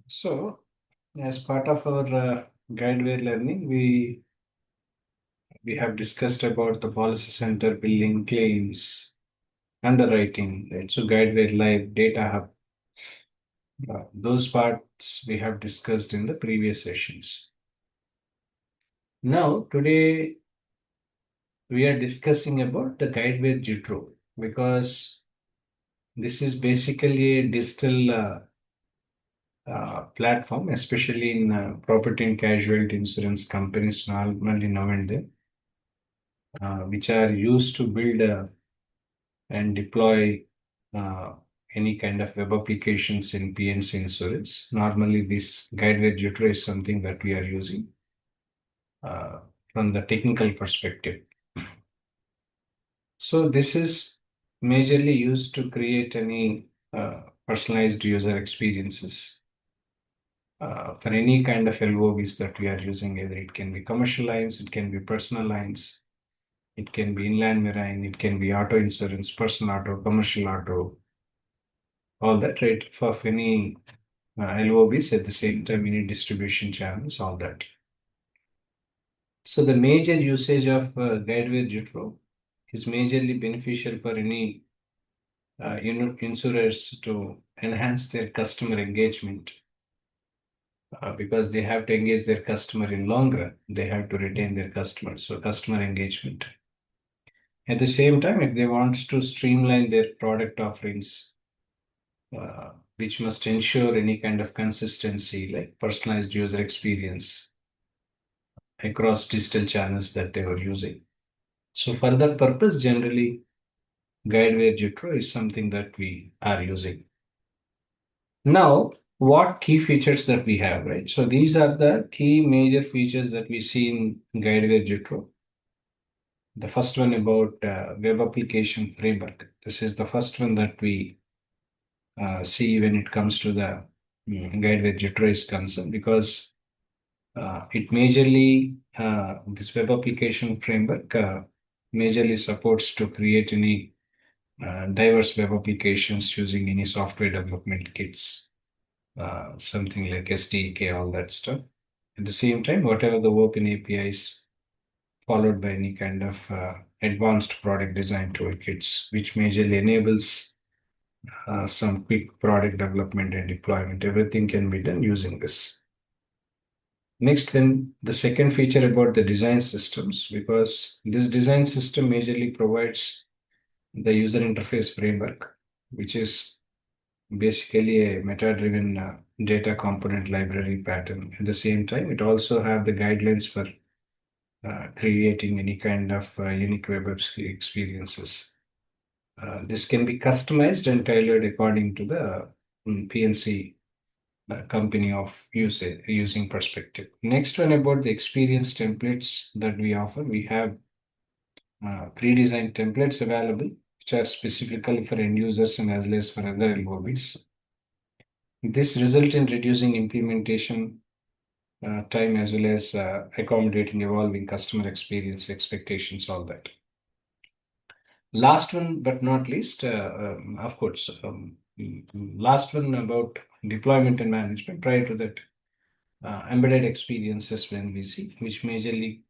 So, as part of our Guidewire learning, we have discussed about the policy center, billing, claims, underwriting, right? So, Guidewire Live, Data Hub, those parts we have discussed in the previous sessions. Now, today we are discussing about the Guidewire Jutro because this is basically a digital platform, especially in property and casualty insurance companies normally now and then, which are used to build and deploy uh, any kind of web applications in PNC insurance. Normally, this Guidewire Jutro is something that we are using uh, from the technical perspective. So this is majorly used to create any personalized user experiences for any kind of LOBs that we are using. Either it can be commercial lines, it can be personal lines, it can be inland marine, it can be auto insurance, personal auto, commercial auto, all that, right? For any LOBs at the same time, any distribution channels, all that. So the major usage of Guidewire Jutro is majorly beneficial for any insurers to enhance their customer engagement because they have to engage their customer in long run. They have to retain their customers, so customer engagement. At the same time, if they want to streamline their product offerings, which must ensure any kind of consistency, like personalized user experience across digital channels that they were using. So for that purpose, generally, Guidewire Jutro is something that we are using. Now, what key features that we have, right? So these are the key major features that we see in Guidewire Jutro. The first one about web application framework. This is the first one that we see when it comes to the Guidewire Jutro is concerned, because it majorly, this web application framework majorly supports to create any diverse web applications using any software development kits, something like SDK, all that stuff. At the same time, whatever the open APIs followed by any kind of advanced product design toolkits, which majorly enables some quick product development and deployment. Everything can be done using this. Next, then the second feature about the design systems, because this design system majorly provides the user interface framework, which is basically a meta-driven data component library pattern. At the same time, it also have the guidelines for creating any kind of unique web experiences. This can be customized and tailored according to the PNC company of using perspective. Next one about the experience templates that we offer. We have pre-designed templates available, which are specifically for end users and as well as for other LOBs. This result in reducing implementation time as well as accommodating evolving customer experience expectations, all that. Last one but not least, of course, last one about deployment and management. Prior to that, embedded experiences when we see, which majorly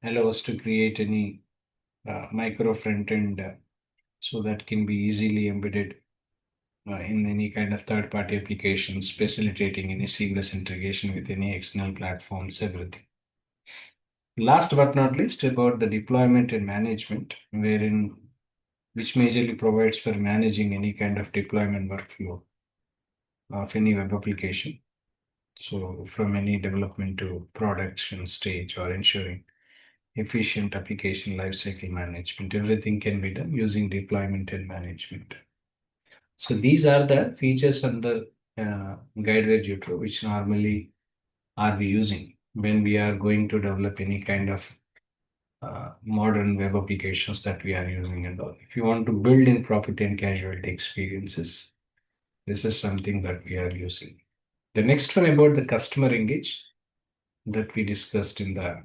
allow us to create any micro front end so that can be easily embedded in any kind of third-party applications, facilitating any seamless integration with any external platforms, everything. Last but not least, about the deployment and management, wherein which majorly provides for managing any kind of deployment workflow of any web application. So from any development to production stage, or ensuring efficient application lifecycle management, everything can be done using deployment and management. So these are the features under Guidewire Jutro, which normally are we using when we are going to develop any kind of modern web applications that we are using and all. If you want to build in property and casualty experiences, this is something that we are using. The next one about the customer engage that we discussed in the